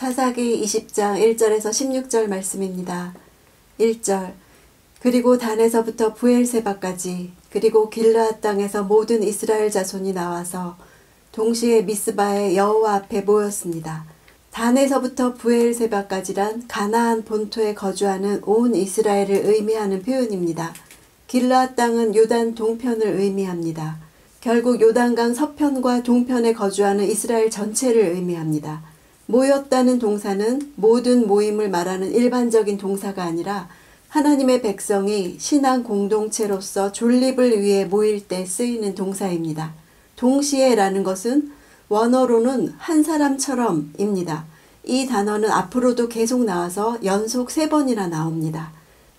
사사기 20장 1절에서 16절 말씀입니다. 1절 그리고 단에서부터 브엘세바까지 그리고 길르앗 땅에서 모든 이스라엘 자손이 나와서 동시에 미스바의 여호와 앞에 모였습니다. 단에서부터 브엘세바까지란 가나안 본토에 거주하는 온 이스라엘을 의미하는 표현입니다. 길르앗 땅은 요단 동편을 의미합니다. 결국 요단강 서편과 동편에 거주하는 이스라엘 전체를 의미합니다. 모였다는 동사는 모든 모임을 말하는 일반적인 동사가 아니라 하나님의 백성이 신앙 공동체로서 존립을 위해 모일 때 쓰이는 동사입니다. 동시에라는 것은 원어로는 한 사람처럼입니다. 이 단어는 앞으로도 계속 나와서 연속 3번이나 나옵니다.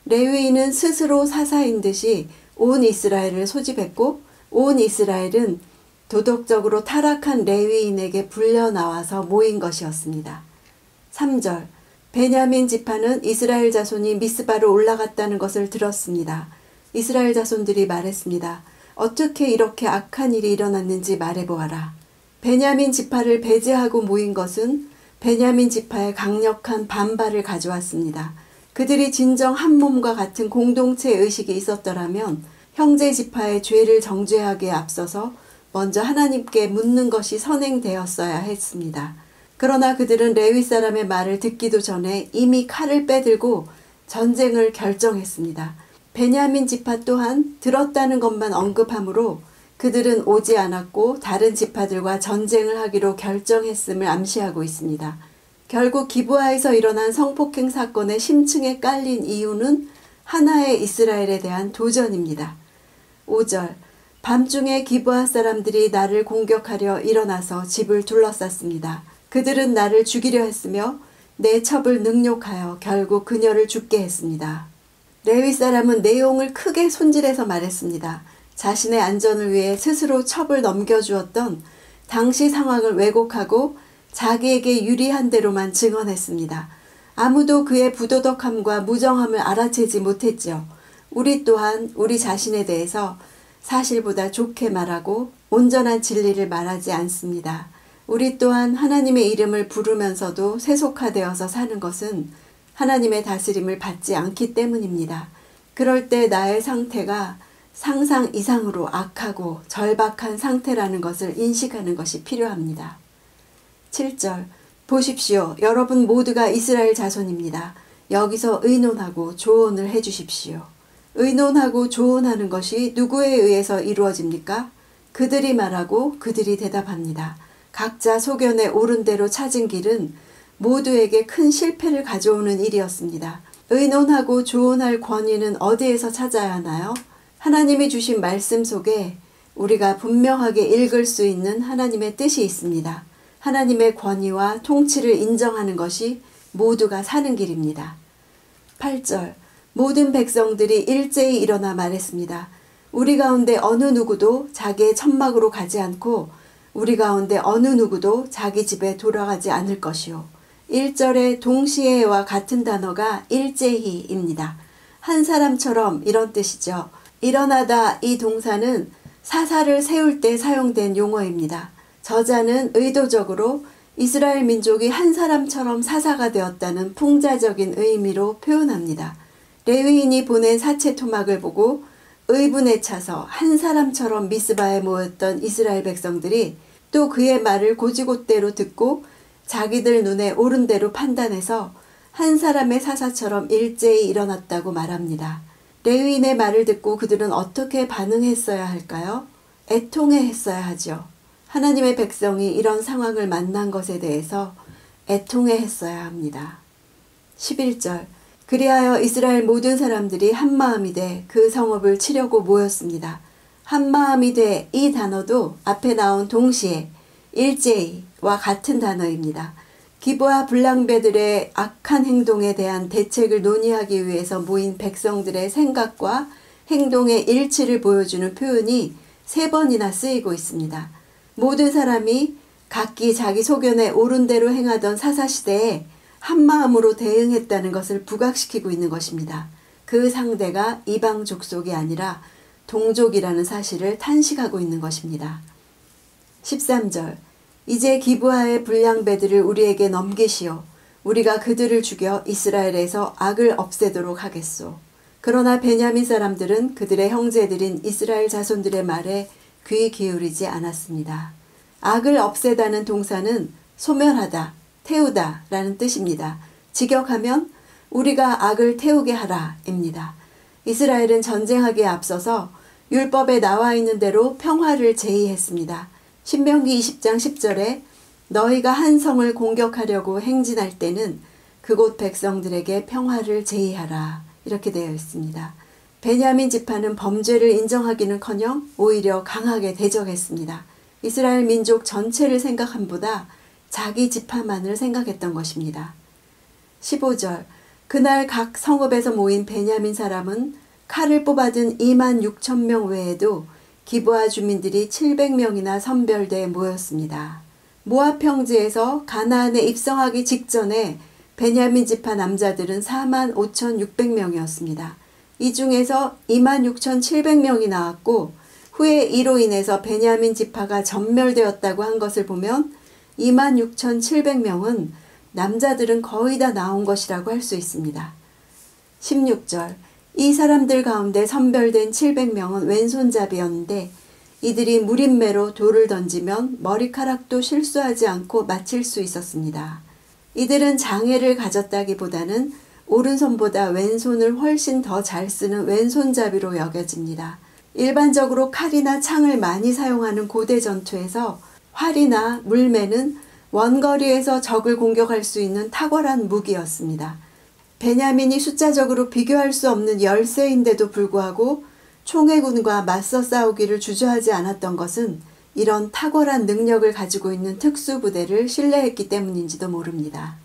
레위인은 스스로 사사인 듯이 온 이스라엘을 소집했고 온 이스라엘은 도덕적으로 타락한 레위인에게 불려 나와서 모인 것이었습니다. 3절 베냐민 지파는 이스라엘 자손이 미스바로 올라갔다는 것을 들었습니다. 이스라엘 자손들이 말했습니다. 어떻게 이렇게 악한 일이 일어났는지 말해보아라. 베냐민 지파를 배제하고 모인 것은 베냐민 지파의 강력한 반발을 가져왔습니다. 그들이 진정 한 몸과 같은 공동체 의식이 있었더라면 형제 지파의 죄를 정죄하기에 앞서서 먼저 하나님께 묻는 것이 선행되었어야 했습니다. 그러나 그들은 레위 사람의 말을 듣기도 전에 이미 칼을 빼들고 전쟁을 결정했습니다. 베냐민 지파 또한 들었다는 것만 언급하므로 그들은 오지 않았고 다른 지파들과 전쟁을 하기로 결정했음을 암시하고 있습니다. 결국 기브아에서 일어난 성폭행 사건의 심층에 깔린 이유는 하나의 이스라엘에 대한 도전입니다. 5절 밤중에 기브아 사람들이 나를 공격하려 일어나서 집을 둘러쌌습니다. 그들은 나를 죽이려 했으며 내 첩을 능욕하여 결국 그녀를 죽게 했습니다. 레위 사람은 내용을 크게 손질해서 말했습니다. 자신의 안전을 위해 스스로 첩을 넘겨주었던 당시 상황을 왜곡하고 자기에게 유리한 대로만 증언했습니다. 아무도 그의 부도덕함과 무정함을 알아채지 못했죠. 우리 또한 우리 자신에 대해서 사실보다 좋게 말하고 온전한 진리를 말하지 않습니다. 우리 또한 하나님의 이름을 부르면서도 세속화되어서 사는 것은 하나님의 다스림을 받지 않기 때문입니다. 그럴 때 나의 상태가 상상 이상으로 악하고 절박한 상태라는 것을 인식하는 것이 필요합니다. 7절 보십시오. 여러분 모두가 이스라엘 자손입니다. 여기서 의논하고 조언을 해주십시오. 의논하고 조언하는 것이 누구에 의해서 이루어집니까? 그들이 말하고 그들이 대답합니다. 각자 소견에 옳은 대로 찾은 길은 모두에게 큰 실패를 가져오는 일이었습니다. 의논하고 조언할 권위는 어디에서 찾아야 하나요? 하나님이 주신 말씀 속에 우리가 분명하게 읽을 수 있는 하나님의 뜻이 있습니다. 하나님의 권위와 통치를 인정하는 것이 모두가 사는 길입니다. 8절 모든 백성들이 일제히 일어나 말했습니다. 우리 가운데 어느 누구도 자기의 천막으로 가지 않고 우리 가운데 어느 누구도 자기 집에 돌아가지 않을 것이요. 1절의 동시에와 같은 단어가 일제히입니다. 한 사람처럼 이런 뜻이죠. 일어나다 이 동사는 사사를 세울 때 사용된 용어입니다. 저자는 의도적으로 이스라엘 민족이 한 사람처럼 사사가 되었다는 풍자적인 의미로 표현합니다. 레위인이 보낸 사체 토막을 보고 의분에 차서 한 사람처럼 미스바에 모였던 이스라엘 백성들이 또 그의 말을 곧이곧대로 듣고 자기들 눈에 옳은 대로 판단해서 한 사람의 사사처럼 일제히 일어났다고 말합니다. 레위인의 말을 듣고 그들은 어떻게 반응했어야 할까요? 애통해했어야 하죠. 하나님의 백성이 이런 상황을 만난 것에 대해서 애통해했어야 합니다. 11절 그리하여 이스라엘 모든 사람들이 한마음이 돼 그 성읍을 치려고 모였습니다. 한마음이 돼 이 단어도 앞에 나온 동시에 일제히와 같은 단어입니다. 기브아 불량배들의 악한 행동에 대한 대책을 논의하기 위해서 모인 백성들의 생각과 행동의 일치를 보여주는 표현이 3번이나 쓰이고 있습니다. 모든 사람이 각기 자기 소견에 옳은 대로 행하던 사사시대에 한마음으로 대응했다는 것을 부각시키고 있는 것입니다. 그 상대가 이방 족속이 아니라 동족이라는 사실을 탄식하고 있는 것입니다. 13절 이제 기브아의 불량배들을 우리에게 넘기시오. 우리가 그들을 죽여 이스라엘에서 악을 없애도록 하겠소. 그러나 베냐민 사람들은 그들의 형제들인 이스라엘 자손들의 말에 귀 기울이지 않았습니다. 악을 없애다는 동사는 소멸하다, 태우다 라는 뜻입니다. 직역하면 우리가 악을 태우게 하라 입니다. 이스라엘은 전쟁하기에 앞서서 율법에 나와 있는 대로 평화를 제의했습니다. 신명기 20장 10절에 너희가 한 성을 공격하려고 행진할 때는 그곳 백성들에게 평화를 제의하라 이렇게 되어 있습니다. 베냐민 지파는 범죄를 인정하기는커녕 오히려 강하게 대적했습니다. 이스라엘 민족 전체를 생각함보다 자기 지파만을 생각했던 것입니다. 15절 그날 각 성읍에서 모인 베냐민 사람은 칼을 뽑아든 2만 6천 명 외에도 기브아 주민들이 700명이나 선별대에 모였습니다. 모압 평지에서 가나안에 입성하기 직전에 베냐민 지파 남자들은 4만 5,600명이었습니다. 이 중에서 2만 6,700명이 나왔고 후에 이로 인해서 베냐민 지파가 전멸되었다고 한 것을 보면 2만 6,700명은 남자들은 거의 다 나온 것이라고 할 수 있습니다. 16절 이 사람들 가운데 선별된 700명은 왼손잡이였는데 이들이 무림매로 돌을 던지면 머리카락도 실수하지 않고 맞힐 수 있었습니다. 이들은 장애를 가졌다기보다는 오른손보다 왼손을 훨씬 더 잘 쓰는 왼손잡이로 여겨집니다. 일반적으로 칼이나 창을 많이 사용하는 고대 전투에서 활이나 물매는 원거리에서 적을 공격할 수 있는 탁월한 무기였습니다. 베냐민이 숫자적으로 비교할 수 없는 열세인데도 불구하고 총회군과 맞서 싸우기를 주저하지 않았던 것은 이런 탁월한 능력을 가지고 있는 특수부대를 신뢰했기 때문인지도 모릅니다.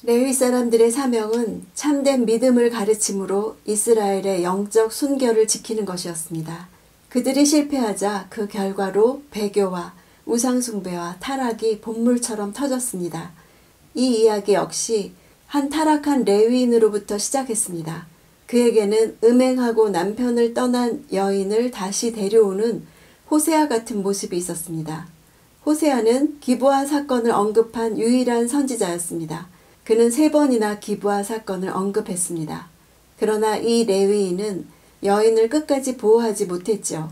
레위 사람들의 사명은 참된 믿음을 가르침으로 이스라엘의 영적 순결을 지키는 것이었습니다. 그들이 실패하자 그 결과로 배교와 우상숭배와 타락이 본물처럼 터졌습니다. 이 이야기 역시 한 타락한 레위인으로부터 시작했습니다. 그에게는 음행하고 남편을 떠난 여인을 다시 데려오는 호세아 같은 모습이 있었습니다. 호세아는 기브아 사건을 언급한 유일한 선지자였습니다. 그는 3번이나 기브아 사건을 언급했습니다. 그러나 이 레위인은 여인을 끝까지 보호하지 못했죠.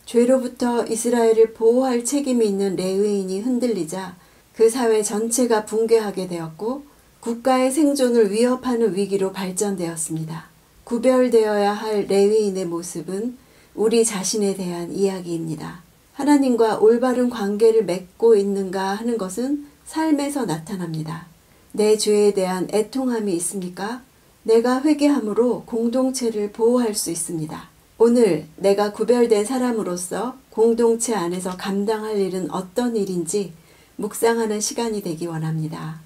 죄로부터 이스라엘을 보호할 책임이 있는 레위인이 흔들리자 그 사회 전체가 붕괴하게 되었고 국가의 생존을 위협하는 위기로 발전되었습니다. 구별되어야 할 레위인의 모습은 우리 자신에 대한 이야기입니다. 하나님과 올바른 관계를 맺고 있는가 하는 것은 삶에서 나타납니다. 내 죄에 대한 애통함이 있습니까? 내가 회개함으로 공동체를 보호할 수 있습니다. 오늘 내가 구별된 사람으로서 공동체 안에서 감당할 일은 어떤 일인지 묵상하는 시간이 되기 원합니다.